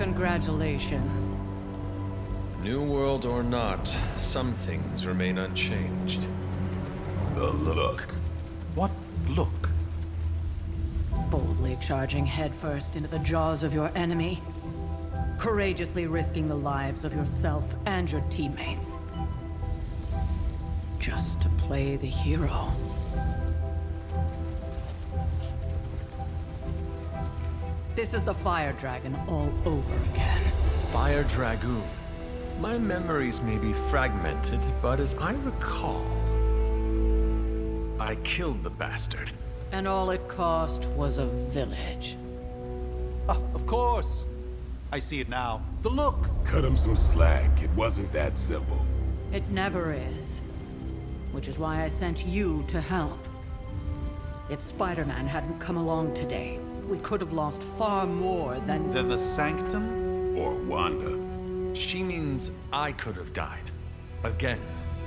Congratulations. New world or not, some things remain unchanged. The look. What look? Boldly charging headfirst into the jaws of your enemy. Courageously risking the lives of yourself and your teammates. Just to play the hero. This is the Fire Dragon all over again. Fire Dragoon. My memories may be fragmented, but as I recall, I killed the bastard. And all it cost was a village. Ah, of course. I see it now. The look. Cut him some slack. It wasn't that simple. It never is. Which is why I sent you to help. If Spider-Man hadn't come along today, we could have lost far more than... Then the Sanctum? Or Wanda. She means I could have died. Again,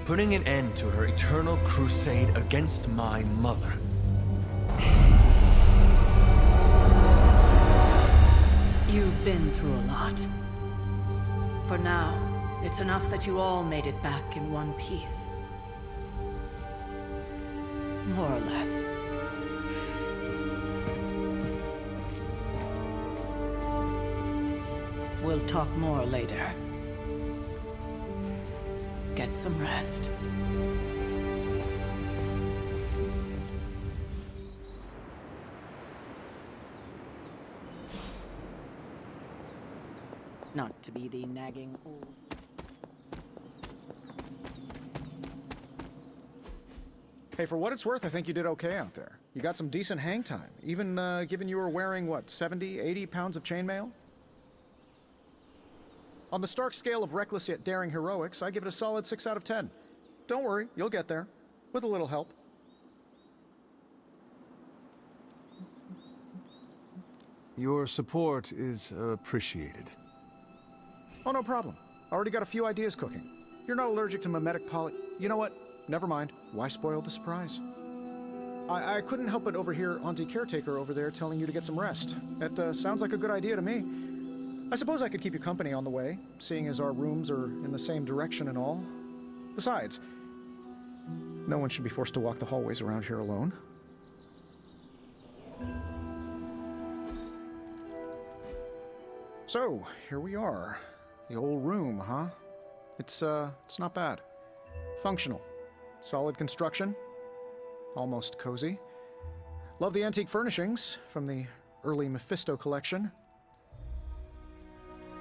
putting an end to her eternal crusade against my mother. You've been through a lot. For now, it's enough that you all made it back in one piece. More or less. We'll talk more later. Get some rest. Not to be the nagging old... Hey, for what it's worth, I think you did okay out there. You got some decent hang time, even given you were wearing, what, 70, 80 pounds of chainmail? On the Stark scale of reckless yet daring heroics, I give it a solid 6 out of 10. Don't worry, you'll get there. With a little help. Your support is appreciated. Oh, no problem. Already got a few ideas cooking. You're not allergic to mimetic poly... You know what? Never mind. Why spoil the surprise? I couldn't help but overhear Auntie Caretaker over there telling you to get some rest. It sounds like a good idea to me. I suppose I could keep you company on the way, seeing as our rooms are in the same direction and all. Besides, no one should be forced to walk the hallways around here alone. So, here we are. The old room, huh? It's not bad. Functional. Solid construction. Almost cozy. Love the antique furnishings from the early Mephisto collection.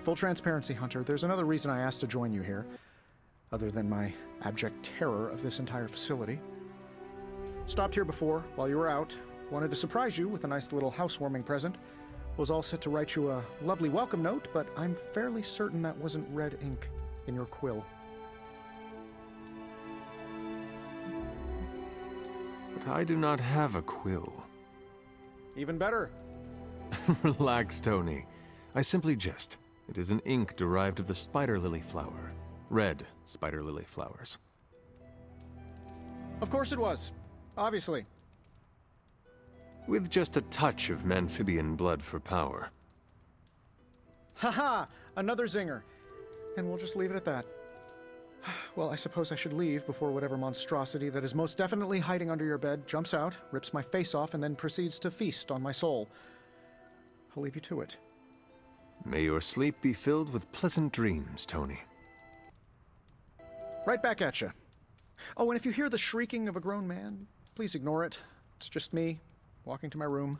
Full transparency, Hunter, there's another reason I asked to join you here, other than my abject terror of this entire facility. Stopped here before, while you were out. Wanted to surprise you with a nice little housewarming present. Was all set to write you a lovely welcome note, but I'm fairly certain that wasn't red ink in your quill. But I do not have a quill. Even better. Relax, Tony. I simply jest. It is an ink derived of the spider lily flower. Red spider lily flowers. Of course it was. Obviously. With just a touch of Memphibian blood for power. Haha! Another zinger. And we'll just leave it at that. Well, I suppose I should leave before whatever monstrosity that is most definitely hiding under your bed jumps out, rips my face off, and then proceeds to feast on my soul. I'll leave you to it. May your sleep be filled with pleasant dreams, Tony. Right back at you. Oh, and if you hear the shrieking of a grown man, please ignore it. It's just me, walking to my room.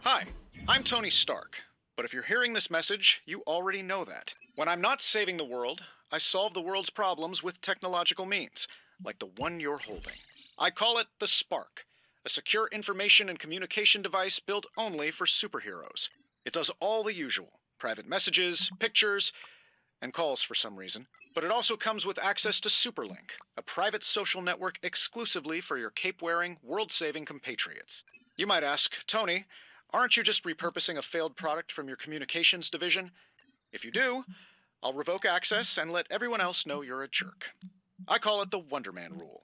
Hi, I'm Tony Stark, but if you're hearing this message, you already know that. When I'm not saving the world, I solve the world's problems with technological means, like the one you're holding. I call it the Spark, a secure information and communication device built only for superheroes. It does all the usual, private messages, pictures, and calls for some reason. But it also comes with access to Superlink, a private social network exclusively for your cape-wearing, world-saving compatriots. You might ask, Tony, aren't you just repurposing a failed product from your communications division? If you do, I'll revoke access and let everyone else know you're a jerk. I call it the Wonder Man rule.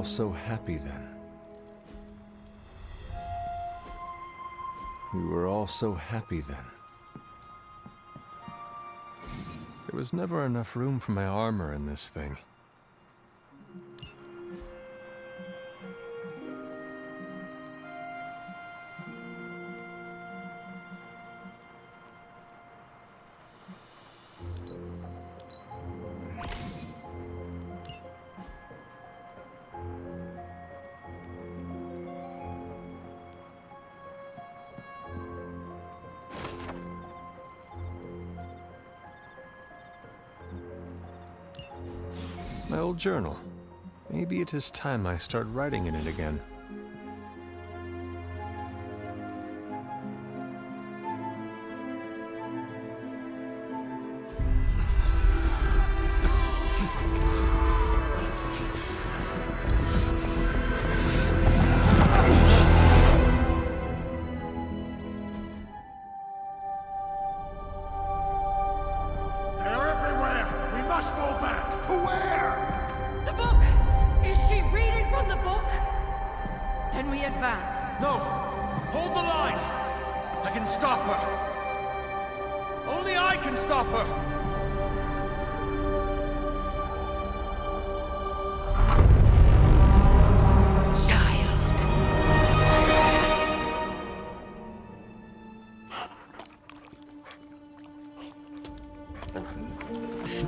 all so happy then. We were all so happy then. There was never enough room for my armor in this thing. My old journal. Maybe it is time I start writing in it again. They're everywhere! We must fall back! To where? The book! Is she reading from the book? Then we advance. No! Hold the line! I can stop her! Only I can stop her!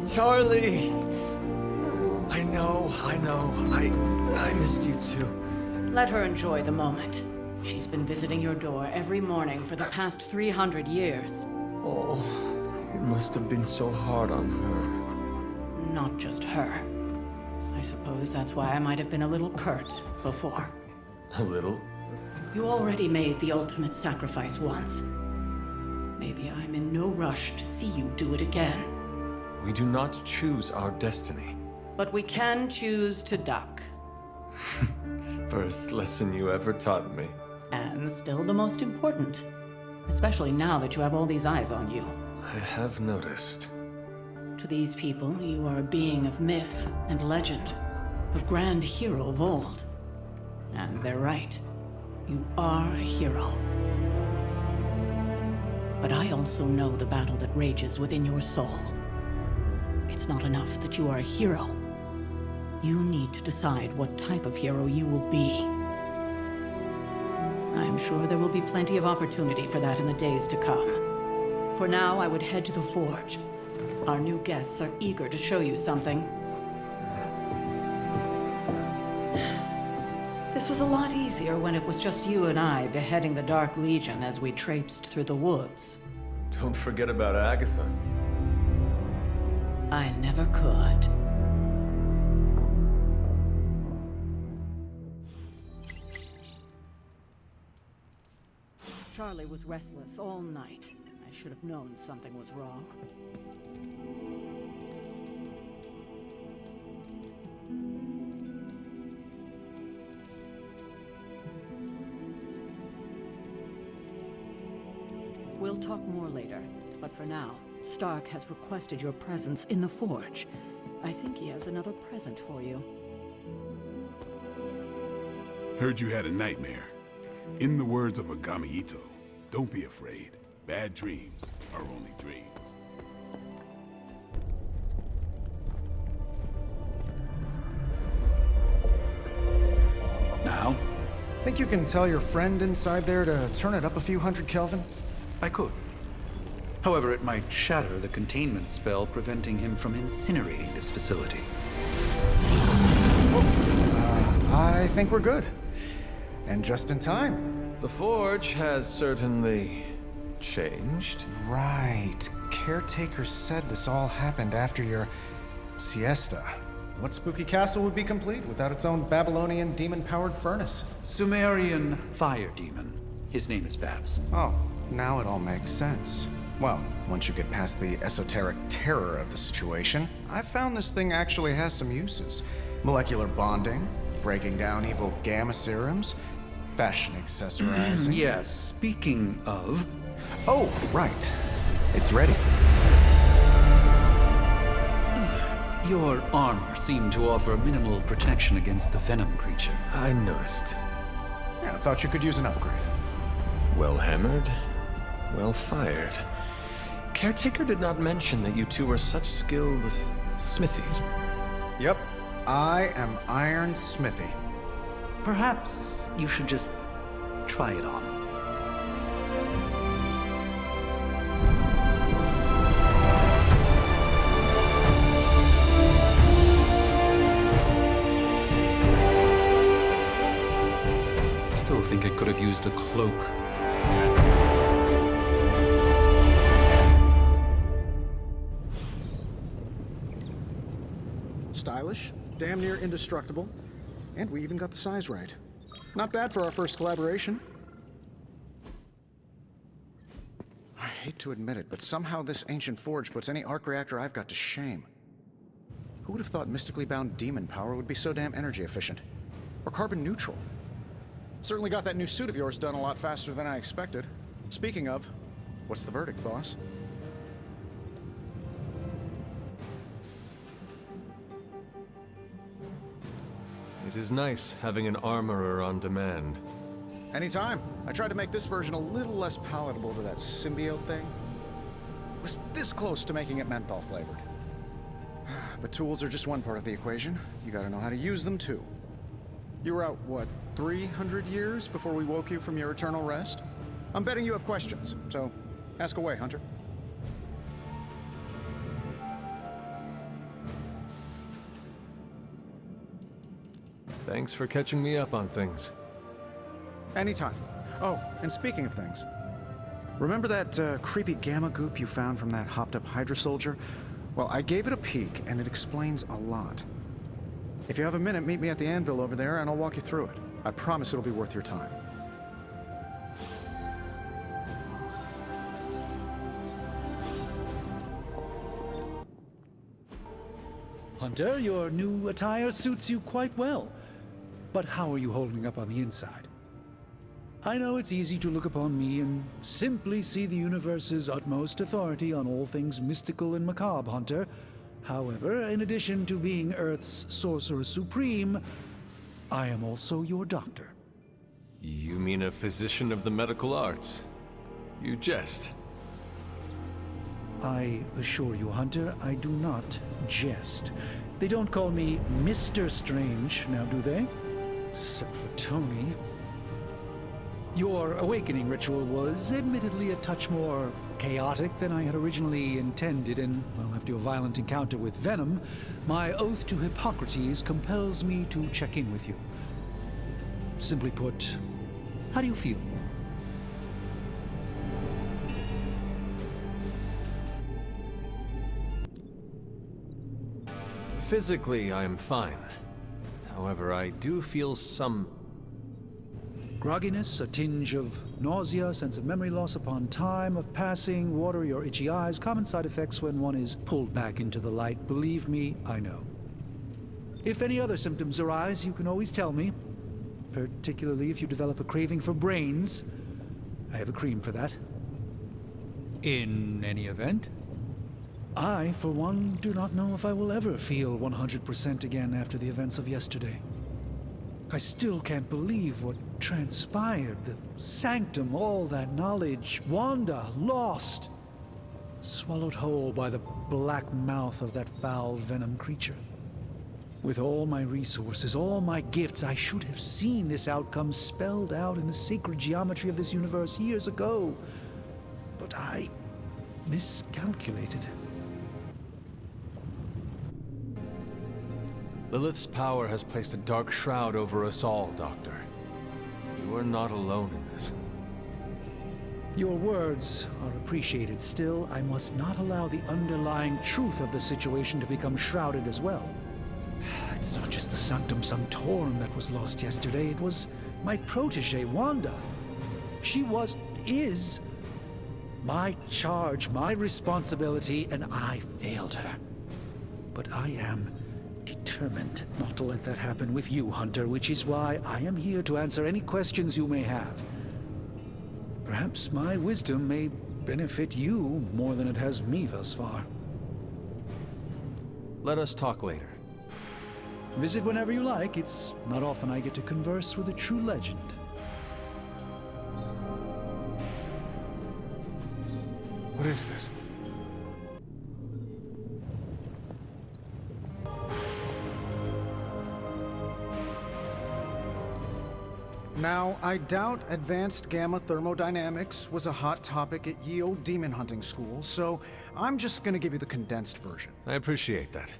Charlie! I know. I missed you too. Let her enjoy the moment. She's been visiting your door every morning for the past 300 years. Oh, it must have been so hard on her. Not just her. I suppose that's why I might have been a little curt before. A little? You already made the ultimate sacrifice once. Maybe I'm in no rush to see you do it again. We do not choose our destiny. But we can choose to duck. First lesson you ever taught me. And still the most important. Especially now that you have all these eyes on you. I have noticed. To these people, you are a being of myth and legend. A grand hero of old. And they're right. You are a hero. But I also know the battle that rages within your soul. It's not enough that you are a hero. You need to decide what type of hero you will be. I'm sure there will be plenty of opportunity for that in the days to come. For now, I would head to the Forge. Our new guests are eager to show you something. This was a lot easier when it was just you and I beheading the Dark Legion as we traipsed through the woods. Don't forget about Agatha. I never could. Charlie was restless all night. I should have known something was wrong. We'll talk more later, but for now, Stark has requested your presence in the Forge. I think he has another present for you. Heard you had a nightmare. In the words of Agami Ito, don't be afraid. Bad dreams are only dreams. Now? Think you can tell your friend inside there to turn it up a few hundred Kelvin? I could. However, it might shatter the containment spell preventing him from incinerating this facility. I think we're good. And just in time. The Forge has certainly changed. Right. Caretaker said this all happened after your siesta. What spooky castle would be complete without its own Babylonian demon-powered furnace? Sumerian fire demon. His name is Babs. Oh, now it all makes sense. Well, once you get past the esoteric terror of the situation, I've found this thing actually has some uses. Molecular bonding, breaking down evil gamma serums, fashion accessorizing. Yes, speaking of... Oh, right. It's ready. Your armor seemed to offer minimal protection against the venom creature. I noticed. Yeah, I thought you could use an upgrade. Well hammered, well fired. Caretaker did not mention that you two were such skilled smithies. Yep, I am Iron Smithy. Perhaps you should just try it on. Still think it could have used a cloak. Stylish, damn near indestructible, and we even got the size right. Not bad for our first collaboration. I hate to admit it, but somehow this ancient forge puts any arc reactor I've got to shame. Who would have thought mystically bound demon power would be so damn energy efficient? Or carbon neutral? Certainly got that new suit of yours done a lot faster than I expected. Speaking of, what's the verdict, boss? It is nice having an armorer on demand. Anytime. I tried to make this version a little less palatable to that symbiote thing. Was this close to making it menthol flavored. But tools are just one part of the equation. You gotta know how to use them too. You were out, what, 300 years before we woke you from your eternal rest? I'm betting you have questions, so ask away, Hunter. Thanks for catching me up on things. Anytime. Oh, and speaking of things, remember that creepy gamma goop you found from that hopped-up Hydra soldier? Well, I gave it a peek, and it explains a lot. If you have a minute, meet me at the anvil over there, and I'll walk you through it. I promise it'll be worth your time. Hunter, your new attire suits you quite well. But how are you holding up on the inside? I know it's easy to look upon me and simply see the universe's utmost authority on all things mystical and macabre, Hunter. However, in addition to being Earth's Sorcerer Supreme, I am also your doctor. You mean a physician of the medical arts? You jest. I assure you, Hunter, I do not jest. They don't call me Mr. Strange, now do they? Except for Tony. Your awakening ritual was admittedly a touch more chaotic than I had originally intended, and, well, after your violent encounter with Venom, my oath to Hippocrates compels me to check in with you. Simply put, how do you feel? Physically, I am fine. However, I do feel some grogginess, a tinge of nausea, sense of memory loss upon time of passing, watery or itchy eyes, common side effects when one is pulled back into the light. Believe me, I know. If any other symptoms arise, you can always tell me. Particularly if you develop a craving for brains. I have a cream for that. In any event, I, for one, do not know if I will ever feel 100% again after the events of yesterday. I still can't believe what transpired. The sanctum, all that knowledge. Wanda, lost. Swallowed whole by the black mouth of that foul venom creature. With all my resources, all my gifts, I should have seen this outcome spelled out in the sacred geometry of this universe years ago. But I miscalculated. Lilith's power has placed a dark shroud over us all, Doctor. You are not alone in this. Your words are appreciated. Still, I must not allow the underlying truth of the situation to become shrouded as well. It's not just the Sanctum Sanctorum that was lost yesterday. It was my protege, Wanda. She is my charge, my responsibility, and I failed her. But I am determined not to let that happen with you, Hunter, which is why I am here to answer any questions you may have. Perhaps my wisdom may benefit you more than it has me thus far. Let us talk later. Visit whenever you like. It's not often I get to converse with a true legend. What is this? Now, I doubt advanced gamma thermodynamics was a hot topic at Ye Olde Demon Hunting School, so I'm just gonna give you the condensed version. I appreciate that.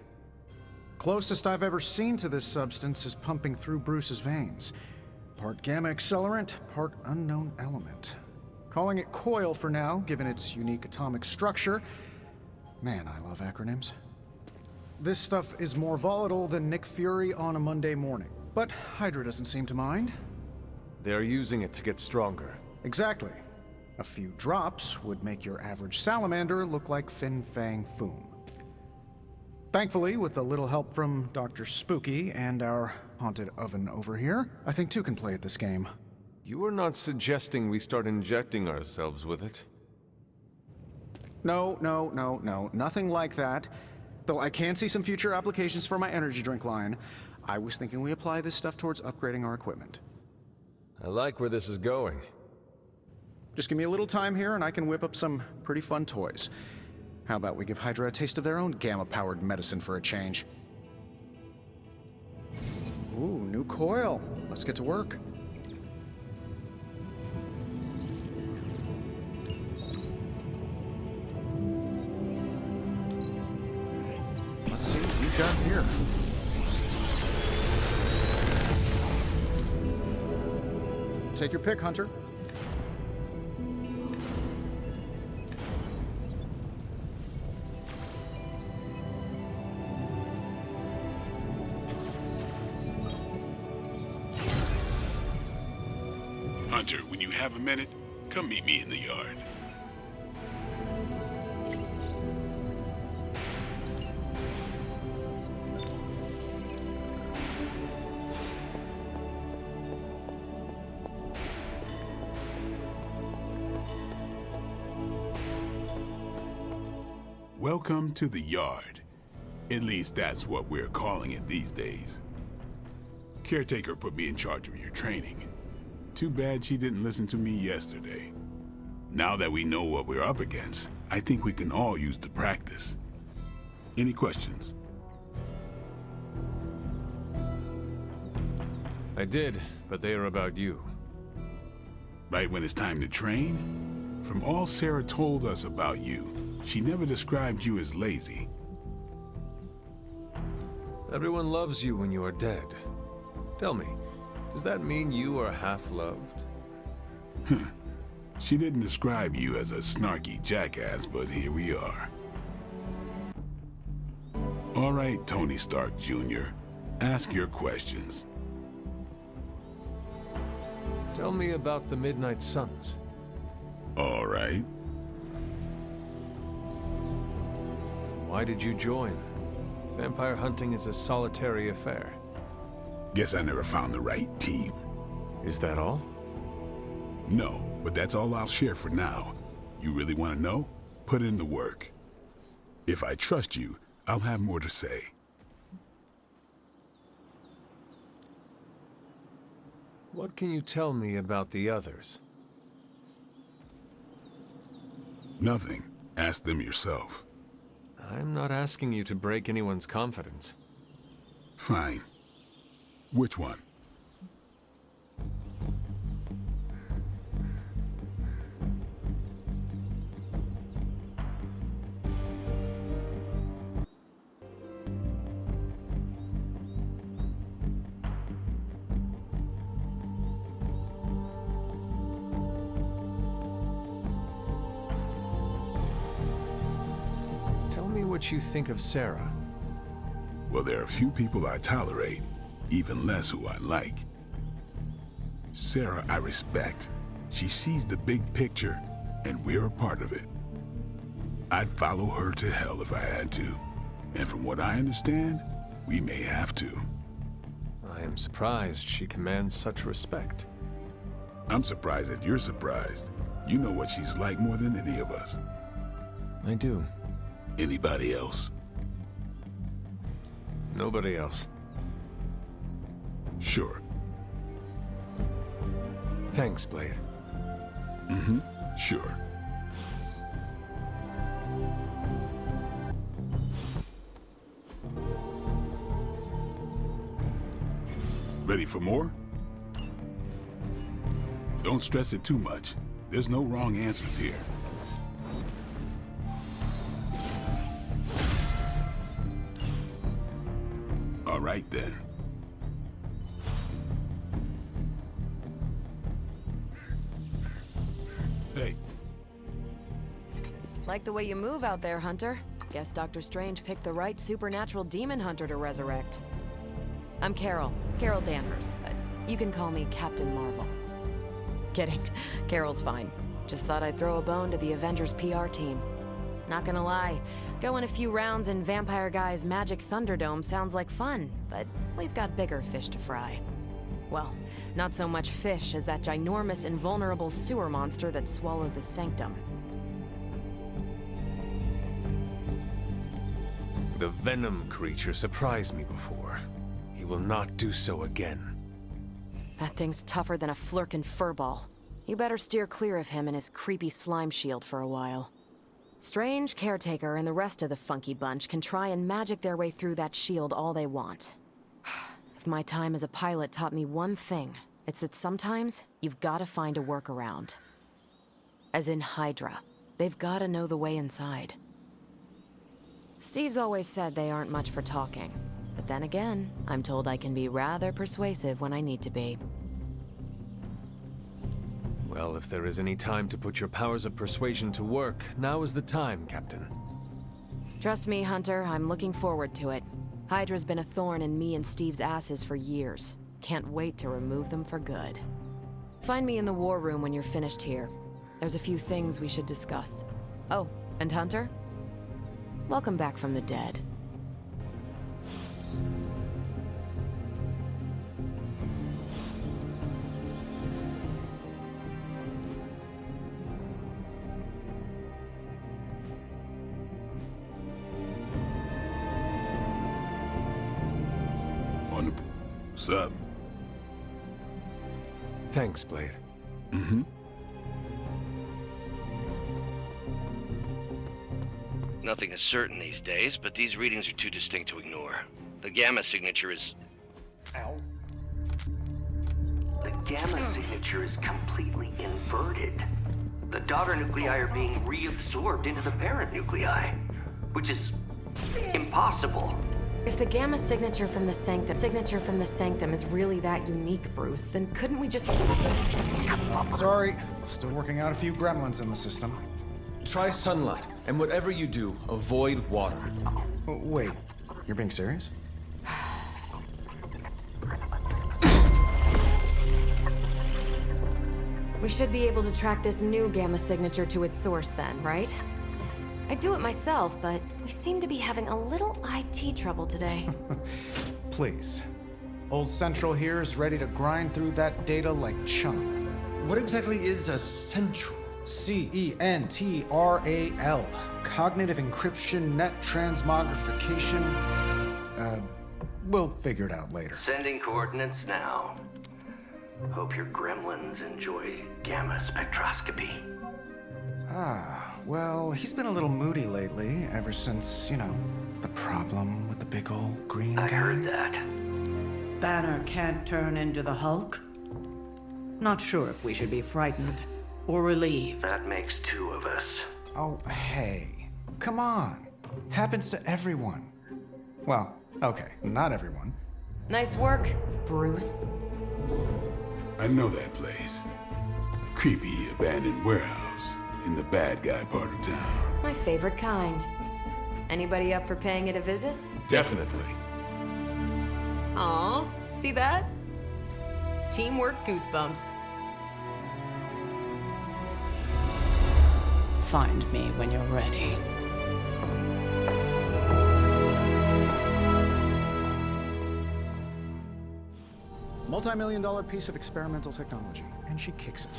Closest I've ever seen to this substance is pumping through Bruce's veins. Part gamma accelerant, part unknown element. Calling it Coil for now, given its unique atomic structure. Man, I love acronyms. This stuff is more volatile than Nick Fury on a Monday morning, but Hydra doesn't seem to mind. They are using it to get stronger. Exactly. A few drops would make your average salamander look like Fin Fang Foom. Thankfully, with a little help from Dr. Spooky and our haunted oven over here, I think two can play at this game. You are not suggesting we start injecting ourselves with it? No, nothing like that. Though I can see some future applications for my energy drink line. I was thinking we apply this stuff towards upgrading our equipment. I like where this is going. Just give me a little time here and I can whip up some pretty fun toys. How about we give Hydra a taste of their own gamma-powered medicine for a change? Ooh, new coil. Let's get to work. Let's see what we've got here. Take your pick, Hunter. Hunter, when you have a minute, come meet me in the yard. Welcome to the yard. At least that's what we're calling it these days. Caretaker put me in charge of your training. Too bad she didn't listen to me yesterday. Now that we know what we're up against, I think we can all use the practice. Any questions? I did, but they are about you. Right when it's time to train? From all Sarah told us about you, she never described you as lazy. Everyone loves you when you are dead. Tell me, does that mean you are half-loved? She didn't describe you as a snarky jackass, but here we are. All right, Tony Stark Jr., ask your questions. Tell me about the Midnight Suns. All right. Why did you join? Vampire hunting is a solitary affair. Guess I never found the right team. Is that all? No, but that's all I'll share for now. You really want to know? Put in the work. If I trust you, I'll have more to say. What can you tell me about the others? Nothing. Ask them yourself. I'm not asking you to break anyone's confidence. Fine. Which one? Tell me what you think of Sarah. Well, there are a few people I tolerate, even less who I like. Sarah I respect. She sees the big picture, and we're a part of it. I'd follow her to hell if I had to. And from what I understand, we may have to. I am surprised she commands such respect. I'm surprised that you're surprised. You know what she's like more than any of us. I do. Anybody else? Nobody else. Sure. Thanks, Blade. Sure. Ready for more? Don't stress it too much. There's no wrong answers here. All right, then. Hey. Like the way you move out there, Hunter. Guess Dr. Strange picked the right supernatural demon hunter to resurrect. I'm Carol Danvers, but you can call me Captain Marvel. Kidding, Carol's fine. Just thought I'd throw a bone to the Avengers PR team. Not gonna lie, going a few rounds in Vampire Guy's Magic Thunderdome sounds like fun, but we've got bigger fish to fry. Well, not so much fish as that ginormous invulnerable sewer monster that swallowed the Sanctum. The Venom creature surprised me before. He will not do so again. That thing's tougher than a Flurkin furball. You better steer clear of him and his creepy slime shield for a while. Strange, Caretaker, and the rest of the funky bunch can try and magic their way through that shield all they want. If my time as a pilot taught me one thing, it's that sometimes you've gotta find a workaround. As in Hydra. They've gotta know the way inside. Steve's always said they aren't much for talking. But then again, I'm told I can be rather persuasive when I need to be. Well, if there is any time to put your powers of persuasion to work, now is the time, Captain. Trust me, Hunter, I'm looking forward to it. Hydra's been a thorn in me and Steve's asses for years. Can't wait to remove them for good. Find me in the war room when you're finished here. There's a few things we should discuss. Oh, and Hunter? Welcome back from the dead. What's up? Thanks, Blade. Nothing is certain these days, but these readings are too distinct to ignore. The gamma signature is... Ow. The gamma signature is completely inverted. The daughter nuclei are being reabsorbed into the parent nuclei, which is impossible. If the gamma signature from the Sanctum is really that unique, Bruce, then couldn't we just... Sorry, still working out a few gremlins in the system. Try sunlight, and whatever you do, avoid water. Wait, you're being serious? We should be able to track this new gamma signature to its source then, right? I'd do it myself, but we seem to be having a little IT trouble today. Please. Old Central here is ready to grind through that data like chum. What exactly is a central? CENTRAL. Cognitive encryption, net transmogrification. We'll figure it out later. Sending coordinates now. Hope your gremlins enjoy gamma spectroscopy. Well, he's been a little moody lately, ever since, you know, the problem with the big old green guy. I heard that. Banner can't turn into the Hulk? Not sure if we should be frightened or relieved. That makes two of us. Oh, hey. Come on. Happens to everyone. Well, okay, not everyone. Nice work, Bruce. I know that place. Creepy abandoned warehouse in the bad guy part of town. My favorite kind. Anybody up for paying it a visit? Definitely. Aw, see that? Teamwork goosebumps. Find me when you're ready. Multi-million-dollar piece of experimental technology, and she kicks it.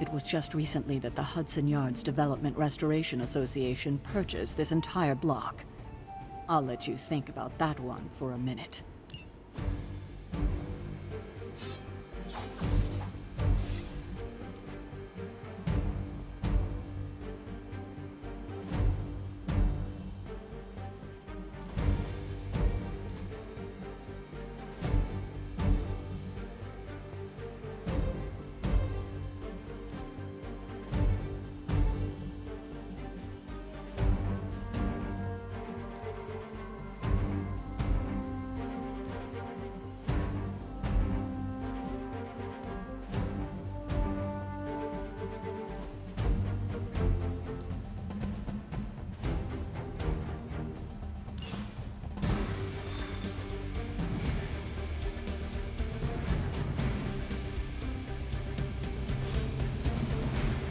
It was just recently that the Hudson Yards Development Restoration Association purchased this entire block. I'll let you think about that one for a minute.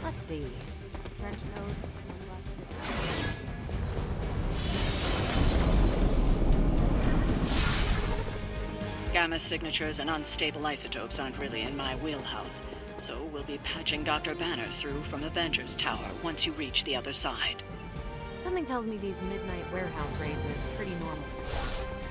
Let's see. Trench coat, sunglasses. Gamma signatures and unstable isotopes aren't really in my wheelhouse, so we'll be patching Dr. Banner through from Avengers Tower once you reach the other side. Something tells me these midnight warehouse raids are pretty normal for us.